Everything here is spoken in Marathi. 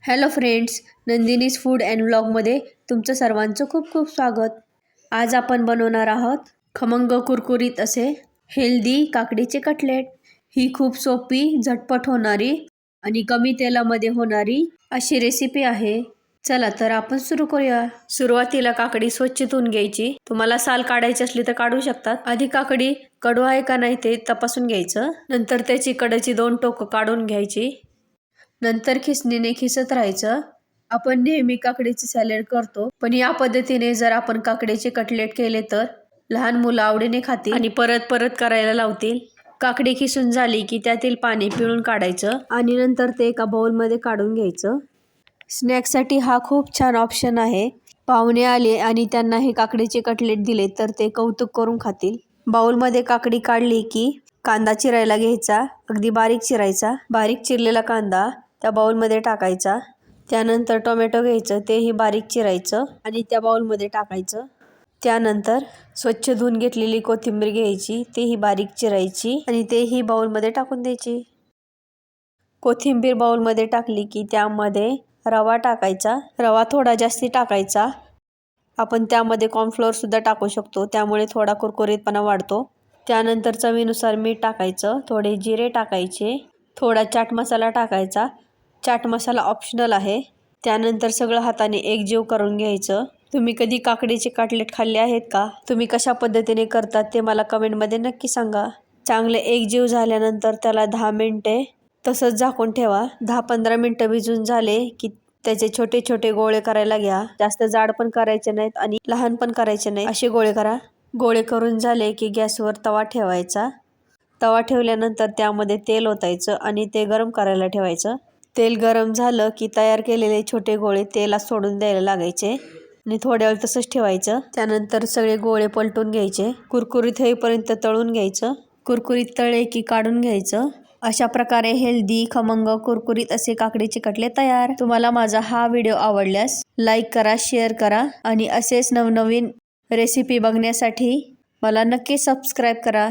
हॅलो फ्रेंड्स, नंदिनीज फूड अँड व्लॉगमध्ये तुमचं सर्वांचं खूप खूप स्वागत. आज आपण बनवणार आहोत खमंग कुरकुरीत असे हेल्दी काकडीचे कटलेट. ही खूप सोपी, झटपट होणारी आणि कमी तेलामध्ये होणारी अशी रेसिपी आहे. चला तर आपण सुरू करूया. सुरुवातीला काकडी स्वच्छ धुवून घ्यायची. तुम्हाला साल काढायची असली तर काढू शकतात. आधी काकडी कडू आहे का नाही ते तपासून घ्यायचं. नंतर त्याची कडेची 2 टोकं काढून घ्यायची. नंतर खिसणीने खिसत राहायचं. आपण नेहमी काकडीचे सॅलड करतो, पण या पद्धतीने जर आपण काकडीचे कटलेट केले तर लहान मुलं आवडीने खातील आणि परत परत करायला लावतील. काकडी खिसून झाली की त्यातील पाणी पिळून काढायचं आणि नंतर ते एका बाउलमध्ये काढून घ्यायचं. स्नॅक्ससाठी हा खूप छान ऑप्शन आहे. पाहुणे आले आणि त्यांना हे काकडीचे कटलेट दिले तर ते कौतुक करून खातील. बाउलमध्ये काकडी काढली की कांदा चिरायला घ्यायचा, अगदी बारीक चिरायचा. बारीक चिरलेला कांदा त्या बाउलमध्ये टाकायचा. त्यानंतर टोमॅटो घ्यायचं, तेही बारीक चिरायचं आणि त्या बाउलमध्ये टाकायचं. त्यानंतर स्वच्छ धुवून घेतलेली कोथिंबीर घ्यायची, तेही बारीक चिरायची आणि तेही बाउलमध्ये टाकून द्यायची. कोथिंबीर बाउलमध्ये टाकली की त्यामध्ये रवा टाकायचा. रवा थोडा जास्ती टाकायचा. आपण त्यामध्ये कॉर्नफ्लोअर सुद्धा टाकू शकतो, त्यामुळे थोडा कुरकुरीतपणा वाढतो. त्यानंतर चवीनुसार मीठ टाकायचं, थोडे जिरे टाकायचे, थोडा चाट मसाला टाकायचा. चाट मसाला ऑप्शनल आहे. त्यानंतर सगळं हाताने एकजीव करून घ्यायचं. तुम्ही कधी काकडीचे कटलेट खाल्ले आहेत का? तुम्ही कशा पद्धतीने करतात ते मला कमेंटमध्ये नक्की सांगा. चांगले एकजीव झाल्यानंतर त्याला 10 मिनिटे तसंच झाकून ठेवा. 10-15 मिनिटं भिजून झाले की त्याचे छोटे छोटे गोळे करायला घ्या. जास्त जाड पण करायचे नाहीत आणि लहान पण करायचे नाहीत, असे गोळे करा. गोळे करून झाले की गॅसवर तवा ठेवायचा. तवा ठेवल्यानंतर त्यामध्ये तेल ओतायचं आणि ते गरम करायला ठेवायचं. तेल गरम झालं की तयार केलेले छोटे गोळे तेलात सोडून द्यायला लागायचे आणि थोड्या वेळ तसंच ठेवायचं. त्यानंतर सगळे गोळे पलटून घ्यायचे. कुरकुरीत होईपर्यंत तळून घ्यायचं. कुरकुरीत तळले की काढून घ्यायचं. अशा प्रकारे हेल्दी, खमंग, कुरकुरीत असे काकडीचे कटलेट तयार. तुम्हाला माझा हा व्हिडिओ आवडल्यास लाईक करा, शेअर करा आणि असेच नवनवीन रेसिपी बघण्यासाठी मला नक्की सबस्क्राईब करा.